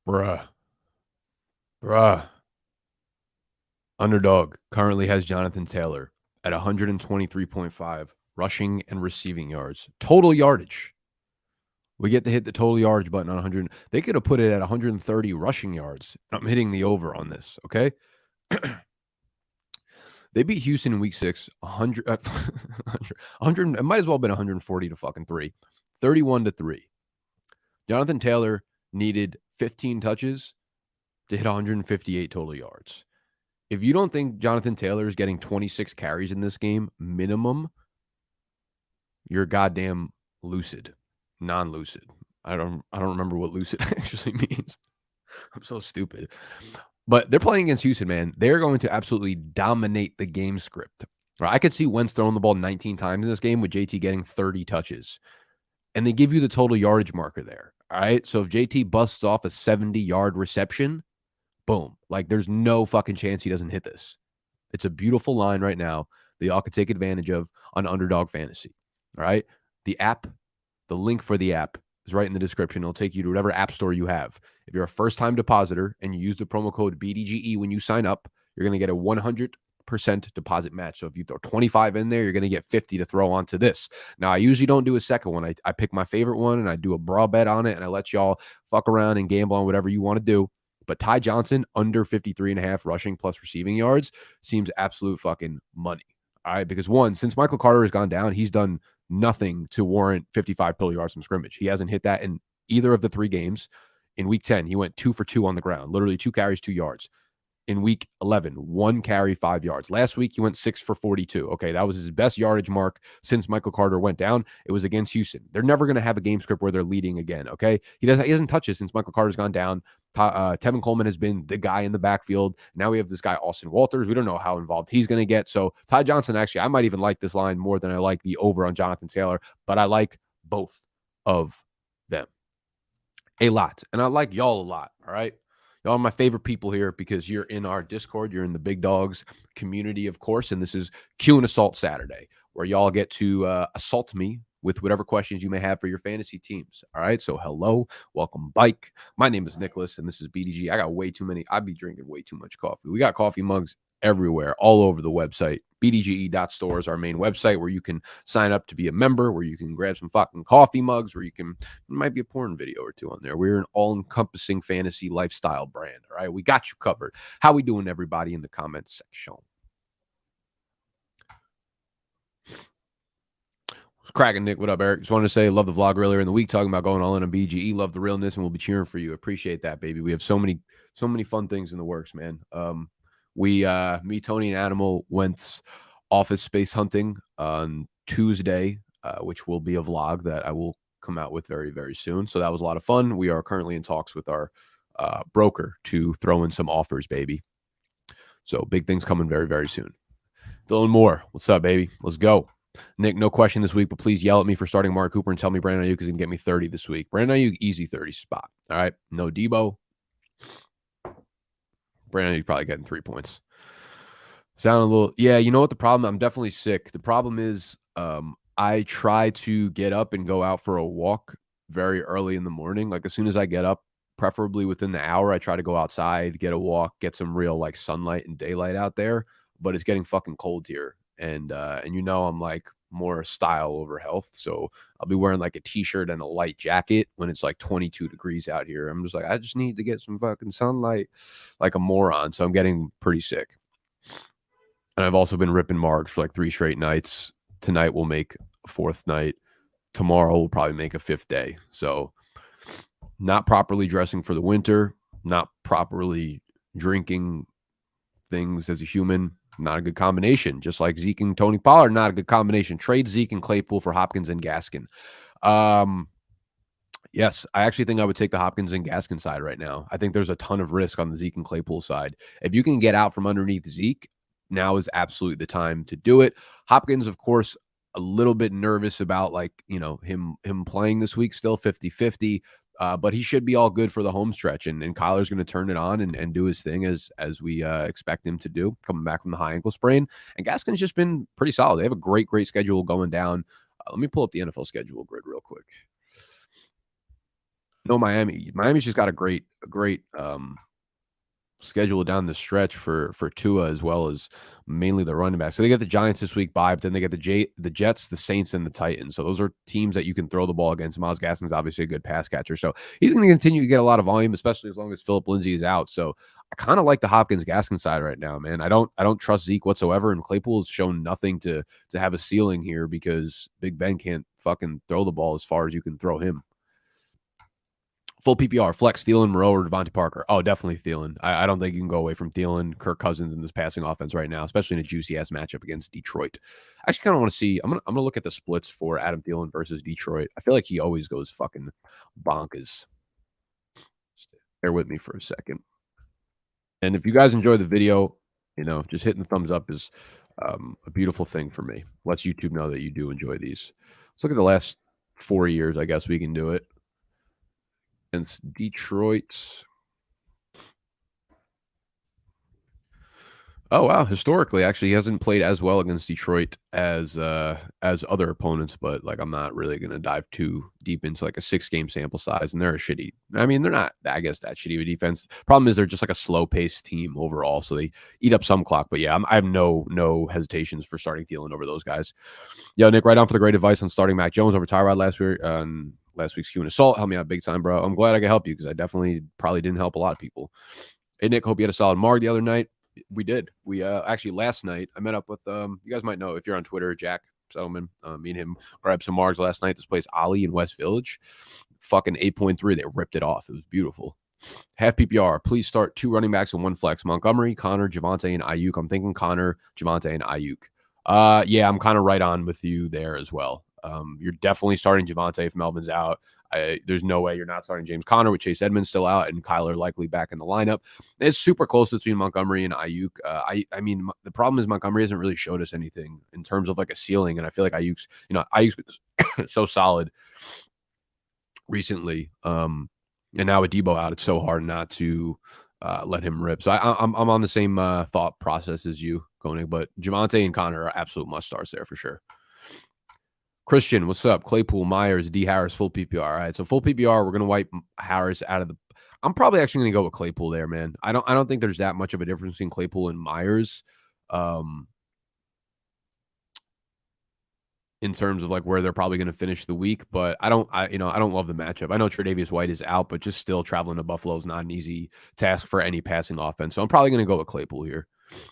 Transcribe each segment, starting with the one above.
Bruh. Underdog currently has Jonathan Taylor at 123.5 rushing and receiving yards. Total yardage. We get to hit the total yardage button on 100. They could have put it at 130 rushing yards. I'm hitting the over on this, okay? They beat Houston in week 6, 100, 100, it might as well have been 140 to fucking 3. 31 to 3. Jonathan Taylor needed 15 touches to hit 158 total yards. If you don't think Jonathan Taylor is getting 26 carries in this game minimum, you're goddamn lucid, non-lucid. I don't remember what lucid actually means. I'm so stupid. But they're playing against Houston, man. They're going to absolutely dominate the game script. Right? I could see Wentz throwing the ball 19 times in this game with JT getting 30 touches. And they give you the total yardage marker there. All right. So if JT busts off a 70-yard reception, boom. Like there's no fucking chance he doesn't hit this. It's a beautiful line right now that y'all could take advantage of on Underdog Fantasy. All right. The app, the link for the app is right in the description. It'll take you to whatever app store you have. If you're a first-time depositor and you use the promo code BDGE when you sign up, you're going to get a 100% deposit match. So if you throw 25 in there, you're going to get 50 to throw onto this. Now, I usually don't do a second one. I pick my favorite one and I do a brawl bet on it and I let y'all fuck around and gamble on whatever you want to do. But Ty Johnson under 53.5 rushing plus receiving yards seems absolute fucking money. All right. Because one, since Michael Carter has gone down, he's done nothing to warrant 55 total yards from scrimmage. He hasn't hit that in either of the 3 games. In week 10, he went 2 for 2 on the ground, literally 2 carries, 2 yards. In week 11, 1 carry, 5 yards. Last week, he went 6 for 42. Okay, that was his best yardage mark since Michael Carter went down. It was against Houston. They're never going to have a game script where they're leading again, okay? He hasn't touched it since Michael Carter's gone down. Tevin Coleman has been the guy in the backfield. Now we have this guy, Austin Walters. We don't know how involved he's going to get. So Ty Johnson, actually, I might even like this line more than I like the over on Jonathan Taylor, but I like both of them a lot. And I like y'all a lot, all right? Y'all are my favorite people here because you're in our Discord. You're in the Big Dogs community, of course. And this is Q&Assault Saturday, where y'all get to assault me with whatever questions you may have for your fantasy teams. All right. So hello, welcome, Bike. My name is Nicholas, and this is BDG. I got way too many. I be drinking way too much coffee. We got coffee mugs everywhere, all over the website. BDGE.store is our main website where you can sign up to be a member, where you can grab some fucking coffee mugs, where you can, might be a porn video or two on there. We're an all-encompassing fantasy lifestyle brand. All right. We got you covered. How we doing, everybody, in the comments section? Cracking, Nick. What up, Eric? Just wanted to say, love the vlog earlier in the week talking about going all in on BGE. Love the realness, and we'll be cheering for you. Appreciate that, baby. We have so many fun things in the works, man. Me, Tony, and Animal went office space hunting on Tuesday, which will be a vlog that I will come out with very, very soon. So that was a lot of fun. We are currently in talks with our broker to throw in some offers, baby. So big things coming very, very soon. Dylan Moore, what's up, baby? Let's go. Nick, no question this week, but please yell at me for starting Mark Cooper and tell me Brandon Ayuk is going to get me 30 this week. Brandon Ayuk, easy 30 spot. All right. No Debo. Brandon Ayuk probably getting 3 points. Sound a little, yeah, you know what the problem? I'm definitely sick. The problem is I try to get up and go out for a walk very early in the morning. Like as soon as I get up, preferably within the hour, I try to go outside, get a walk, get some real like sunlight and daylight out there. But it's getting fucking cold here. And you know, I'm like more style over health. So I'll be wearing like a t-shirt and a light jacket when it's like 22 degrees out here. I'm just like, I just need to get some fucking sunlight like a moron. So I'm getting pretty sick. And I've also been ripping margs for like 3 straight nights. Tonight we'll make a 4th night. Tomorrow we'll probably make a 5th day. So not properly dressing for the winter, not properly drinking things as a human. Not a good combination. Just like Zeke and Tony Pollard, not a good combination. Trade Zeke and Claypool for Hopkins and Gaskin. Yes, I actually think I would take the Hopkins and Gaskin side right now. I think there's a ton of risk on the Zeke and Claypool side. If you can get out from underneath Zeke, now is absolutely the time to do it. Hopkins, of course, a little bit nervous about like, you know, him playing this week, still 50-50. But he should be all good for the home stretch, and Kyler's going to turn it on and do his thing as we expect him to do, coming back from the high ankle sprain. And Gaskin's just been pretty solid. They have a great schedule going down. Let me pull up the NFL schedule grid real quick. No, Miami. Miami's just got a great schedule down the stretch for Tua, as well as mainly the running back. So they get the Giants this week bye, but then they get the Jets, the Saints, and the Titans. So those are teams that you can throw the ball against. Miles Gaskin's obviously a good pass catcher, so he's going to continue to get a lot of volume, especially as long as Philip Lindsay is out. So I kind of like the Hopkins Gaskin side right now, man. I don't trust Zeke whatsoever, and Claypool has shown nothing to have a ceiling here because Big Ben can't fucking throw the ball as far as you can throw him. Full PPR, flex, Thielen, Moreau, or Devontae Parker. Oh, definitely Thielen. I don't think you can go away from Thielen, Kirk Cousins in this passing offense right now, especially in a juicy-ass matchup against Detroit. I actually kind of want to see – I'm gonna look at the splits for Adam Thielen versus Detroit. I feel like he always goes fucking bonkers. Bear with me for a second. And if you guys enjoy the video, just hitting the thumbs up is a beautiful thing for me. Lets YouTube know that you do enjoy these. Let's look at the last 4 years. I guess we can do it. Against Detroit. Oh wow! Historically, actually, he hasn't played as well against Detroit as other opponents. But like, I'm not really going to dive too deep into like a 6-game sample size. And they're a shitty. I mean, they're not, I guess, that shitty of a defense. Problem is, they're just like a slow-paced team overall, so they eat up some clock. But yeah, I have no hesitations for starting Thielen over those guys. Yo, Nick, right on for the great advice on starting Mac Jones over Tyrod last week. Last week's Q&Assault helped me out big time, bro. I'm glad I could help you because I definitely probably didn't help a lot of people. Hey, Nick, hope you had a solid marg the other night. We did. We actually last night I met up with you guys might know if you're on Twitter, Jack Settleman. Me and him grabbed some margs last night. This place Ollie in West Village, fucking 8.3. They ripped it off. It was beautiful. Half PPR. Please start 2 running backs and 1 flex. Montgomery, Connor, Javonte, and Ayuk. I'm thinking Connor, Javonte, and Ayuk. Yeah, I'm kind of right on with you there as well. You're definitely starting Javonte if Melvin's out. There's no way you're not starting James Conner with Chase Edmonds still out and Kyler likely back in the lineup. It's super close between Montgomery and Ayuk. I mean, the problem is Montgomery hasn't really showed us anything in terms of like a ceiling, and I feel like Ayuk's been so solid recently. And now with Debo out, it's so hard not to let him rip. So I'm on the same thought process as you, Koenig, but Javonte and Connor are absolute must starts there for sure. Christian, what's up? Claypool, Myers, D. Harris, full PPR. All right, so full PPR, we're gonna wipe Harris out of the. I'm probably actually gonna go with Claypool there, man. I don't think there's that much of a difference between Claypool and Myers, in terms of like where they're probably gonna finish the week. But I don't love the matchup. I know Tre'Davious White is out, but just still traveling to Buffalo is not an easy task for any passing offense. So I'm probably gonna go with Claypool here.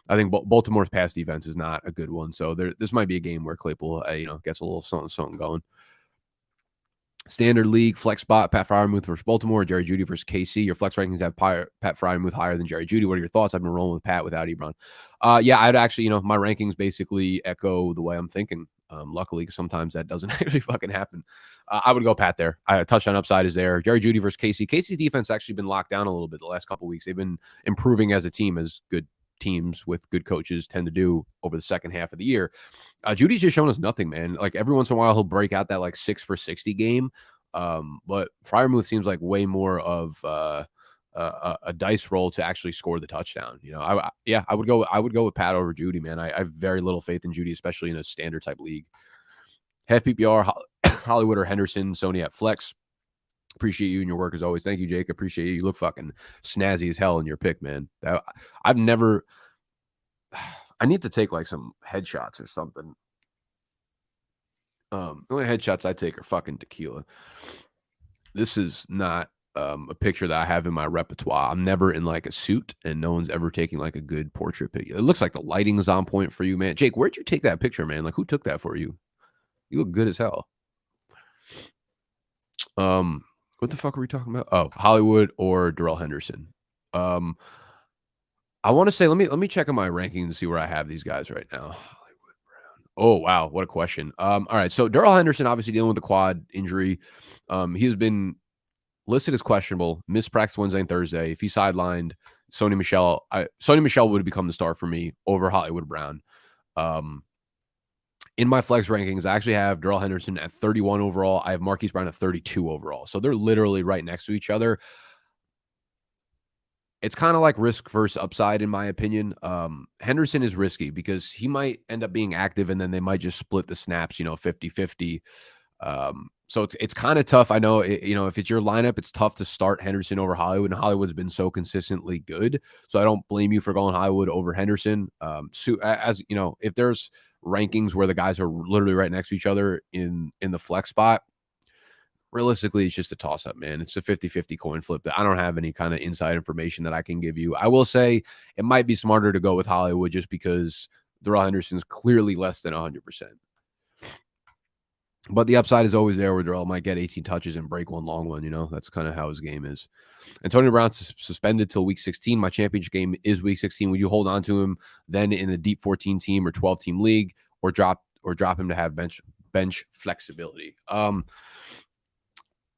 I think Baltimore's pass defense is not a good one. So this might be a game where Claypool, gets a little something going. Standard league, flex spot, Pat Freiermuth versus Baltimore, Jerry Jeudy versus KC. Your flex rankings have Pat Freiermuth higher than Jerry Jeudy. What are your thoughts? I've been rolling with Pat without Ebron. Yeah, I'd actually, my rankings basically echo the way I'm thinking. Luckily, sometimes that doesn't actually fucking happen. I would go Pat there. Touchdown upside is there. Jerry Jeudy versus KC. KC's defense actually been locked down a little bit the last couple of weeks. They've been improving as a team, as good teams with good coaches tend to do over the second half of the year. Judy's just shown us nothing, man. Like every once in a while he'll break out that like 6 for 60 game. But Freiermuth seems like way more of a dice roll to actually score the touchdown. I would go with Pat over Jeudy, man. I have very little faith in Jeudy, especially in a standard type league. Half PPR, Hollywood or Henderson, Sony at flex. Appreciate you and your work as always. Thank you, Jake. Appreciate you. You look fucking snazzy as hell in your pick, man. I need to take like some headshots or something. The only headshots I take are fucking tequila. This is not a picture that I have in my repertoire. I'm never in like a suit, and no one's ever taking like a good portrait picture. It looks like the lighting is on point for you, man. Jake, where'd you take that picture, man? Like, who took that for you? You look good as hell. What the fuck are we talking about? Oh, Hollywood or Darrell Henderson. I want to say, let me check on my rankings and see where I have these guys right now. Hollywood Brown. Oh, wow. What a question. All right. So Darrell Henderson, obviously dealing with the quad injury. He has been listed as questionable, missed practice Wednesday and Thursday. If he sidelined, Sony Michel would become the star for me over Hollywood Brown. In my flex rankings, I actually have Darrell Henderson at 31 overall. I have Marquise Brown at 32 overall. So they're literally right next to each other. It's kind of like risk versus upside, in my opinion. Henderson is risky because he might end up being active and then they might just split the snaps, 50-50. So it's kind of tough. I know, if it's your lineup, it's tough to start Henderson over Hollywood, and Hollywood's been so consistently good. So I don't blame you for going Hollywood over Henderson. As you know, if there's rankings where the guys are literally right next to each other in the flex spot, realistically, it's just a toss up, man. It's a 50-50 coin flip. That I don't have any kind of inside information that I can give you. I will say it might be smarter to go with Hollywood just because Darrell Henderson's clearly less than 100%. But the upside is always there where Darrell might get 18 touches and break one long one. That's kind of how his game is. Antonio Brown's suspended till week 16. My championship game is week 16. Would you hold on to him then in a deep 14 team or 12 team league, or drop him to have bench flexibility?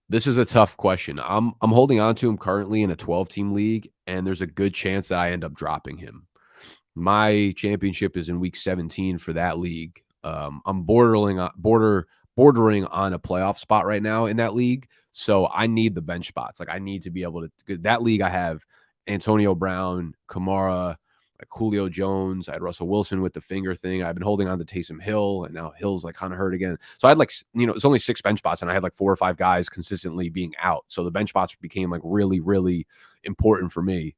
This is a tough question. I'm holding on to him currently in a 12 team league, and there's a good chance that I end up dropping him. My championship is in week 17 for that league. I'm bordering on a playoff spot right now in that league. So I need the bench spots. Like, I need to be able to, because that league I have Antonio Brown, Kamara, like Julio Jones. I had Russell Wilson with the finger thing. I've been holding on to Taysom Hill, and now Hill's like kind of hurt again. So I had it's only 6 bench spots, and I had like 4 or 5 guys consistently being out. So the bench spots became like really, really important for me.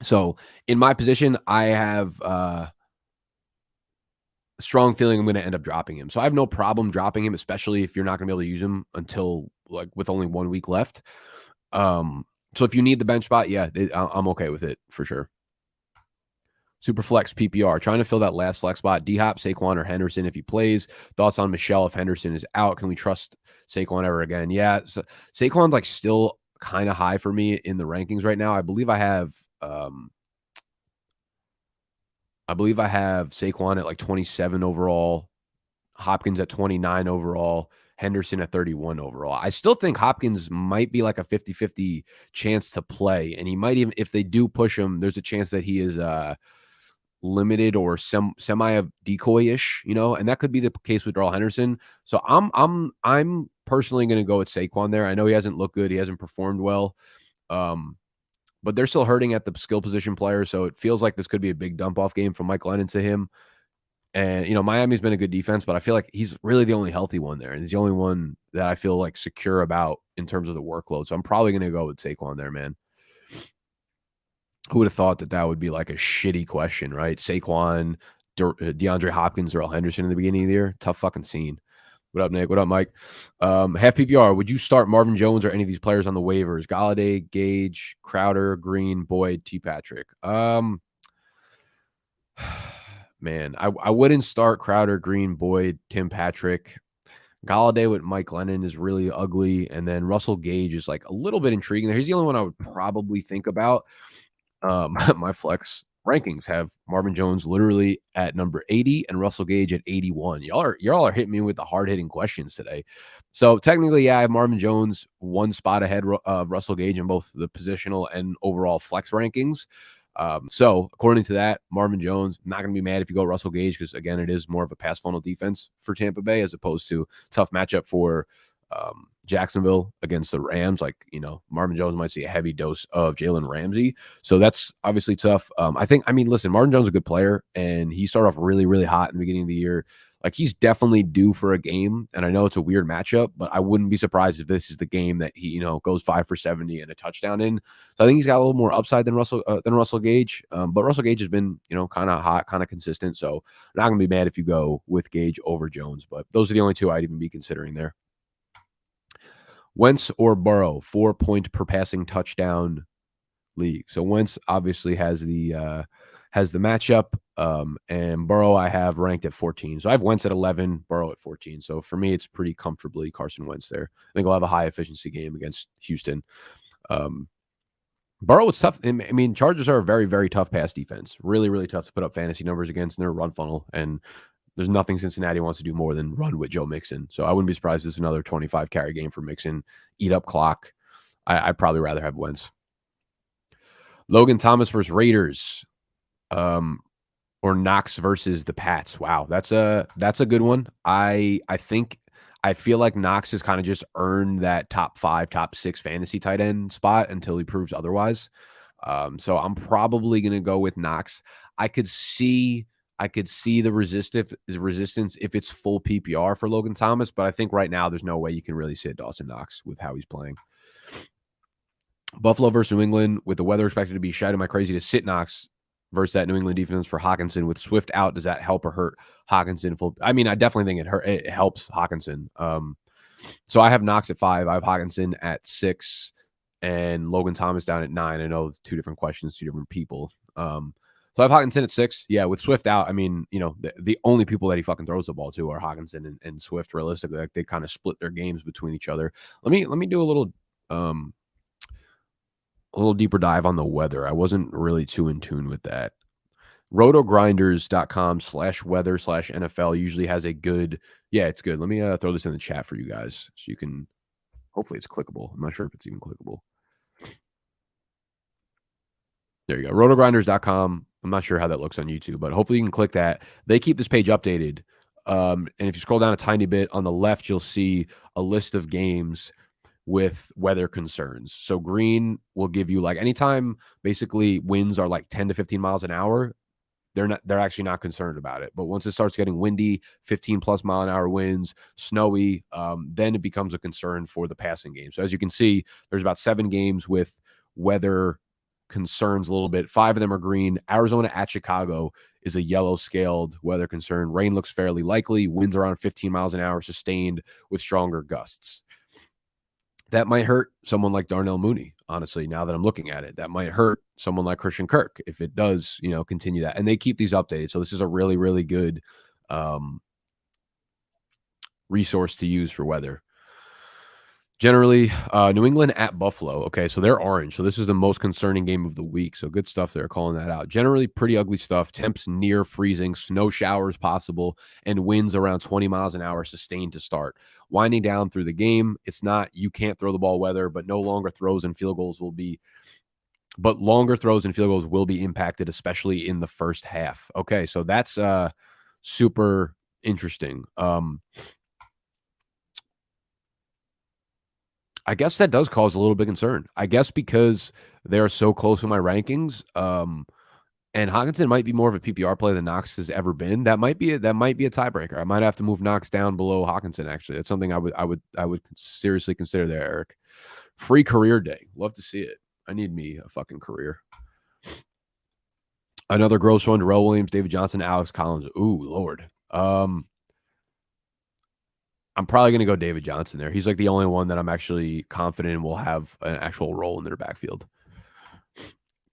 So in my position, I have a strong feeling I'm going to end up dropping him. So I have no problem dropping him, especially if you're not going to be able to use him until like with only 1 week left. So if you need the bench spot, yeah, I'm okay with it for sure. Superflex PPR, trying to fill that last flex spot. D-Hop, Saquon, or Henderson if he plays. Thoughts on Michelle if Henderson is out? Can we trust Saquon ever again? Yeah, so Saquon's like still kind of high for me in the rankings right now. I believe I have Saquon at like 27 overall, Hopkins at 29 overall, Henderson at 31 overall. I still think Hopkins might be like a 50-50 chance to play, and he might even, if they do push him, there's a chance that he is limited or semi decoy-ish, and that could be the case with Darrell Henderson. So I'm personally going to go with Saquon there. I know he hasn't looked good, he hasn't performed well, but they're still hurting at the skill position player, so it feels like this could be a big dump off game from Mike Lennon to him. And Miami's been a good defense, but I feel like he's really the only healthy one there, and he's the only one that I feel like secure about in terms of the workload. So I'm probably going to go with Saquon there, man. Who would have thought that would be like a shitty question, right? Saquon, DeAndre Hopkins, Darrell Henderson in the beginning of the year. Tough fucking scene. What up, Nick? What up, Mike? Half PPR. Would you start Marvin Jones or any of these players on the waivers? Galladay, Gage, Crowder, Green, Boyd, T. Patrick. Man, I wouldn't start Crowder, Green, Boyd, Tim Patrick. Galladay with Mike Lennon is really ugly, and then Russell Gage is like a little bit intriguing there. He's the only one I would probably think about. My flex rankings have Marvin Jones literally at number 80 and Russell Gage at 81. Y'all are hitting me with the hard-hitting questions today. So technically, yeah, I have Marvin Jones 1 spot ahead of Russell Gage in both the positional and overall flex rankings. So according to that, Marvin Jones, not going to be mad if you go Russell Gage, because again, it is more of a pass funnel defense for Tampa Bay as opposed to tough matchup for Jacksonville against the Rams. Like, Marvin Jones might see a heavy dose of Jalen Ramsey. So that's obviously tough. Listen, Marvin Jones is a good player, and he started off really, really hot in the beginning of the year. Like, he's definitely due for a game, and I know it's a weird matchup, but I wouldn't be surprised if this is the game that he, goes 5 for 70 and a touchdown in. So I think he's got a little more upside than Russell Gage. But Russell Gage has been, kind of hot, kind of consistent. So I'm not going to be mad if you go with Gage over Jones, but those are the only 2 I'd even be considering there. Wentz or Burrow, 4-point per passing touchdown league. So Wentz obviously has the matchup, and Burrow I have ranked at 14. So I have Wentz at 11, Burrow at 14. So for me, it's pretty comfortably Carson Wentz there. I think we'll have a high efficiency game against Houston. Burrow, it's tough. Chargers are a very, very tough pass defense. Really, really tough to put up fantasy numbers against in their run funnel. And there's nothing Cincinnati wants to do more than run with Joe Mixon. So I wouldn't be surprised if it's another 25 carry game for Mixon. Eat up clock. I'd probably rather have Wentz. Logan Thomas versus Raiders. Or Knox versus the Pats. Wow, that's a good one. I feel like Knox has kind of just earned that top 5, top 6 fantasy tight end spot until he proves otherwise. So I'm probably going to go with Knox. I could see I could see the resistance if it's full PPR for Logan Thomas, but I think right now there's no way you can really sit Dawson Knox with how he's playing. Buffalo versus New England, with the weather expected to be shite. Am I crazy to sit Knox versus that New England defense for Hawkinson with Swift out? Does that help or hurt Hawkinson? I mean, I definitely think it helps Hawkinson. So I have Knox at 5. I have Hawkinson at 6, and Logan Thomas down at 9. I know it's 2 different questions, 2 different people. So I have Hawkinson at 6. Yeah, with Swift out, I mean, you know, the only people that he fucking throws the ball to are Hawkinson and Swift. Realistically, like they kind of split their games between each other. Let me do a little deeper dive on the weather. I wasn't really too in tune with that. Rotogrinders.com/weather/NFL usually has a good, yeah, it's good. Let me throw this in the chat for you guys so you can, hopefully it's clickable. I'm not sure if it's even clickable. There you go. Rotogrinders.com. I'm not sure how that looks on YouTube, but hopefully you can click that. They keep this page updated. And if you scroll down a tiny bit on the left, you'll see a list of games with weather concerns. So green will give you like anytime basically winds are like 10 to 15 miles an hour, they're actually not concerned about it. But once it starts getting windy, 15 plus mile an hour winds, snowy, then it becomes a concern for the passing game. So as you can see, there's about 7 games with weather concerns a little bit. 5 of them are green. Arizona at Chicago is a yellow scaled weather concern. Rain looks fairly likely. Winds around 15 miles an hour sustained with stronger gusts. That might hurt someone like Darnell Mooney, honestly, now that I'm looking at it. That might hurt someone like Christian Kirk if it does, you know, continue that. And they keep these updated. So this is a really, really good resource to use for weather. Generally, New England at Buffalo. Okay, so they're orange. So this is the most concerning game of the week. So good stuff there, calling that out. Generally, pretty ugly stuff. Temps near freezing, snow showers possible, and winds around 20 miles an hour sustained to start. Winding down through the game, it's not you can't throw the ball weather, but no longer throws and field goals will be. But longer throws and field goals will be impacted, especially in the first half. Okay, so that's super interesting. I guess that does cause a little bit of concern. I guess because they're so close in my rankings, and Hawkinson might be more of a PPR play than Knox has ever been. That might be a tiebreaker. I might have to move Knox down below Hawkinson. Actually, that's something I would seriously consider there, Eric. Free career day. Love to see it. I need me a fucking career. Another gross one: Darrell Williams, David Johnson, Alex Collins. Ooh, Lord. I'm probably going to go David Johnson there. He's like the only one that I'm actually confident will have an actual role in their backfield.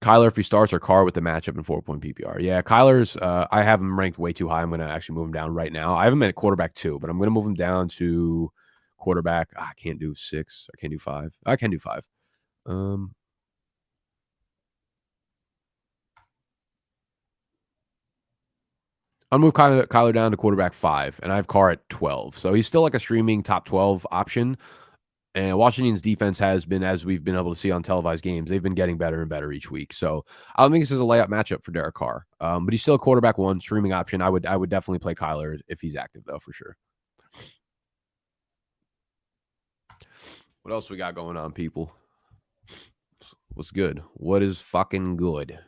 Kyler, if he starts, or Carr with the matchup in 4-point PPR. Yeah, Kyler's, I have him ranked way too high. I'm going to actually move him down right now. I have him at quarterback 2, but I'm going to move him down to quarterback. I can't do 6. I can't do 5. I can do 5. I'll move Kyler down to quarterback 5, and I have Carr at 12. So he's still like a streaming top 12 option. And Washington's defense has been, as we've been able to see on televised games, they've been getting better and better each week. So I don't think this is a layup matchup for Derek Carr. But he's still a quarterback 1 streaming option. I would definitely play Kyler if he's active, though, for sure. What else we got going on, people? What's good? What is fucking good?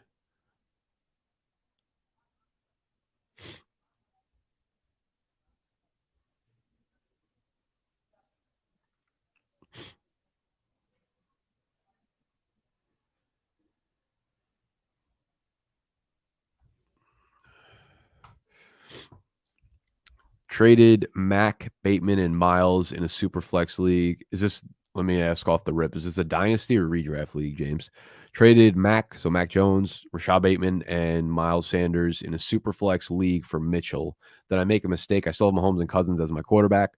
Traded Mac, Bateman, and Miles in a Superflex league. Is this, let me ask off the rip, is this a dynasty or redraft league, James? Traded Mac, so Mac Jones, Rashad Bateman, and Miles Sanders in a Superflex league for Mitchell. Did I make a mistake? I still have Mahomes and Cousins as my quarterback.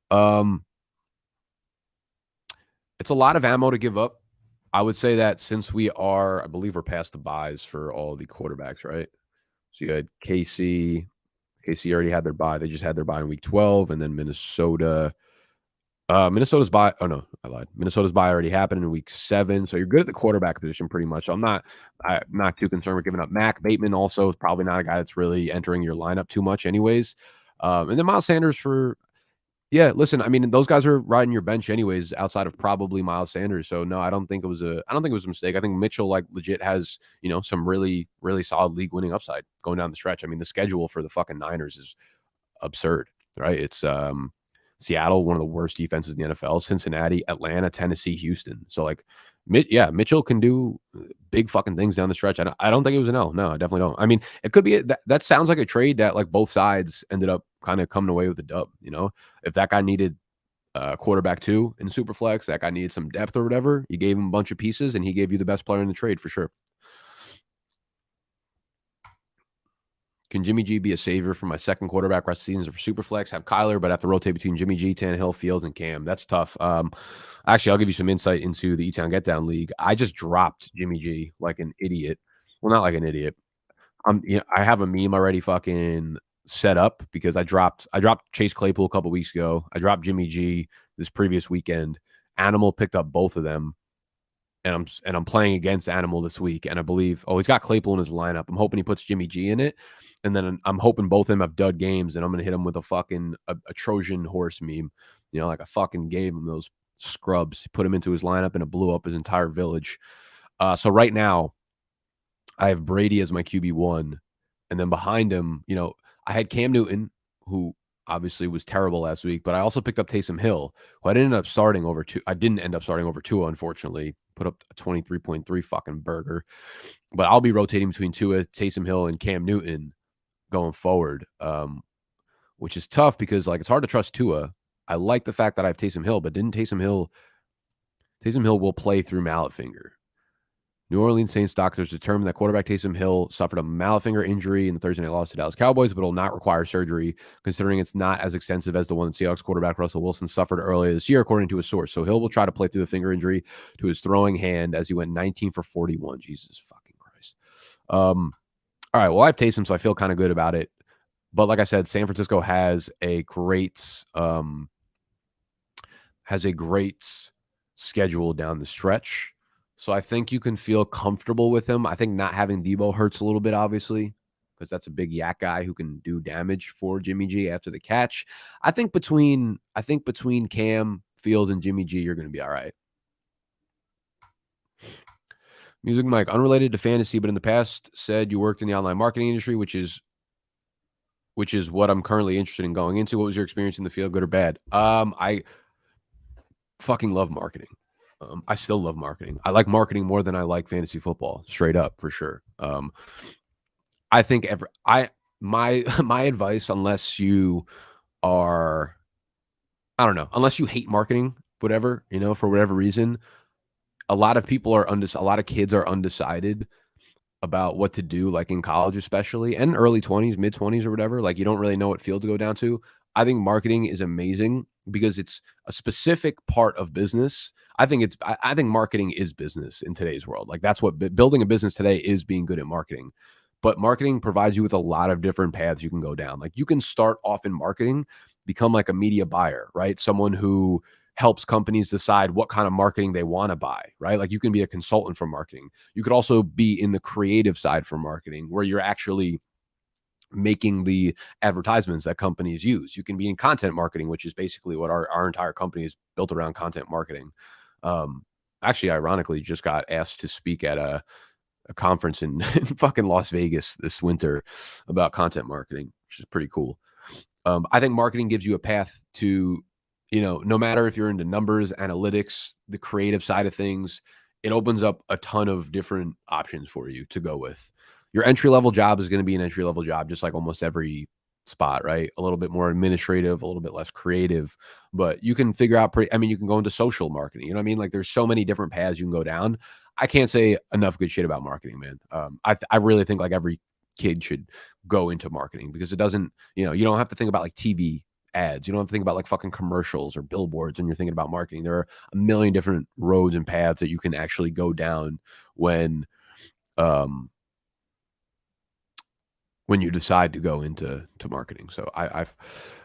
It's a lot of ammo to give up. I would say that since we are, I believe we're past the buys for all the quarterbacks, right? So you had KC already had their bye. They just had their bye in week 12, and then Minnesota. Minnesota's bye. Oh no, I lied. Minnesota's bye already happened in week 7. So you're good at the quarterback position pretty much. I'm not too concerned with giving up Mac. Bateman also is probably not a guy that's really entering your lineup too much, anyways. And then Miles Sanders Yeah, listen, I mean, those guys are riding your bench anyways, outside of probably Miles Sanders. So no, I don't think it was a mistake. I think Mitchell like legit has, some really, really solid league winning upside going down the stretch. I mean, the schedule for the fucking Niners is absurd, right? It's Seattle, one of the worst defenses in the NFL, Cincinnati, Atlanta, Tennessee, Houston. So like Mitchell can do big fucking things down the stretch. I don't think it was an L. No, I definitely don't. I mean, it could be that sounds like a trade that like both sides ended up kind of coming away with a dub, If that guy needed quarterback 2 in Superflex, that guy needed some depth or whatever, you gave him a bunch of pieces and he gave you the best player in the trade for sure. Can Jimmy G be a savior for my second quarterback rest of seasons for Superflex? Have Kyler, but have to rotate between Jimmy G, Tannehill, Fields, and Cam. That's tough. Actually, I'll give you some insight into the E-Town Get Down League. I just dropped Jimmy G like an idiot. Well, not like an idiot. I have a meme already fucking set up because I dropped Chase Claypool a couple weeks ago. I dropped Jimmy G this previous weekend. Animal picked up both of them. And I'm playing against Animal this week, and I believe he's got Claypool in his lineup. I'm hoping he puts Jimmy G in it, and then I'm hoping both of them have dud games, and I'm gonna hit him with a fucking a Trojan horse meme, like I fucking gave him those scrubs, put him into his lineup, and it blew up his entire village. So right now, I have Brady as my QB1, and then behind him, I had Cam Newton, who obviously was terrible last week, but I also picked up Taysom Hill, who I didn't end up starting over Tua, unfortunately. Put up a 23.3 fucking burger. But I'll be rotating between Tua, Taysom Hill, and Cam Newton going forward, which is tough because like it's hard to trust Tua. I like the fact that I have Taysom Hill, but didn't Taysom Hill will play through mallet finger. New Orleans Saints doctors determined that quarterback Taysom Hill suffered a mallet finger injury in the Thursday night loss to Dallas Cowboys, but will not require surgery, considering it's not as extensive as the one Seahawks quarterback Russell Wilson suffered earlier this year, according to a source. So Hill will try to play through the finger injury to his throwing hand as he went 19 for 41. Jesus fucking Christ. All right, well, I have Taysom, so I feel kind of good about it. But like I said, San Francisco has a great schedule down the stretch. So I think you can feel comfortable with him. I think not having Debo hurts a little bit, obviously, because that's a big yak guy who can do damage for Jimmy G after the catch. I think between Cam, Fields, and Jimmy G, you're going to be all right. Music Mike, unrelated to fantasy, but in the past said you worked in the online marketing industry, which is what I'm currently interested in going into. What was your experience in the field, good or bad? I fucking love marketing. I still love marketing. I like marketing more than I like fantasy football, straight up, for sure. I think my advice, unless you are, I don't know, unless you hate marketing, whatever, for whatever reason, a lot of kids are undecided about what to do, like in college, especially, and early 20s, mid 20s or whatever. Like you don't really know what field to go down to. I think marketing is amazing because it's a specific part of business. I think marketing is business in today's world. Like that's what building a business today is, being good at marketing. But marketing provides you with a lot of different paths you can go down. Like you can start off in marketing, become like a media buyer, right? Someone who helps companies decide what kind of marketing they want to buy, right? Like you can be a consultant for marketing. You could also be in the creative side for marketing, where you're actually making the advertisements that companies use. You can be in content marketing, which is basically what our entire company is built around, content marketing. Actually, ironically, just got asked to speak at a conference in fucking Las Vegas this winter about content marketing, which is pretty cool. I think marketing gives you a path to, no matter if you're into numbers, analytics, the creative side of things, it opens up a ton of different options for you to go with. Your entry-level job is going to be an entry-level job, just like almost every spot, right? A little bit more administrative, a little bit less creative, but you can figure out you can go into social marketing. You know what I mean? Like there's so many different paths you can go down. I can't say enough good shit about marketing, man. I really think like every kid should go into marketing because it doesn't, you don't have to think about like TV ads. You don't have to think about like fucking commercials or billboards when you're thinking about marketing. There are a million different roads and paths that you can actually go down when you decide to go into marketing. So I've,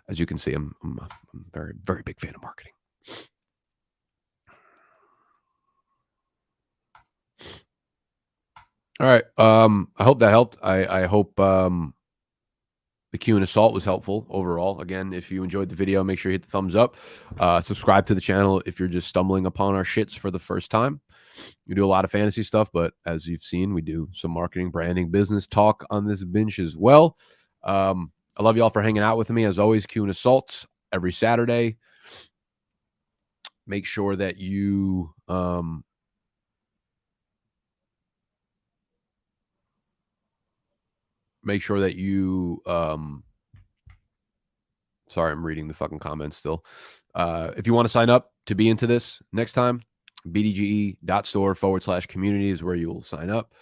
as you can see, I'm a very, very big fan of marketing. All right. I hope that helped. I hope The Q&Assault was helpful overall. Again, if you enjoyed the video, make sure you hit the thumbs up. Subscribe to the channel if you're just stumbling upon our shits for the first time. We do a lot of fantasy stuff, but as you've seen, we do some marketing, branding, business talk on this bench as well. I love y'all for hanging out with me. As always, Q&Assaults every Saturday. Make sure that you sorry, I'm reading the fucking comments still. If you want to sign up to be into this next time, bdge.store/community is where you'll sign up.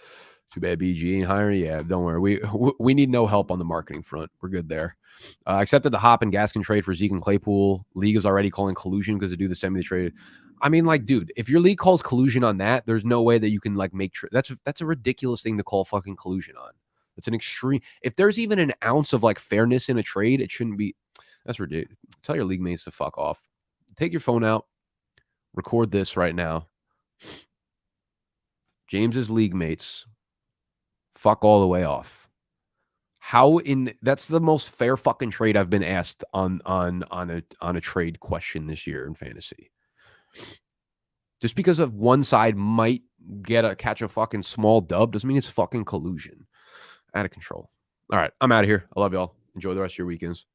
Too bad BDGE ain't hiring. Yeah, don't worry. We need no help on the marketing front. We're good there. Accepted the Hop and Gaskin trade for Zeke and Claypool. League is already calling collusion because they do the semi trade. I mean, like, dude, if your league calls collusion on that, there's no way that you can like make that's a ridiculous thing to call fucking collusion on. It's an extreme. If there's even an ounce of like fairness in a trade, it shouldn't be. That's ridiculous. Tell your league mates to fuck off. Take your phone out. Record this right now. James's league mates, fuck all the way off. That's the most fair fucking trade I've been asked on a trade question this year in fantasy. Just because of one side might catch a fucking small dub doesn't mean it's fucking collusion. Out of control. All right, I'm out of here. I love y'all. Enjoy the rest of your weekends.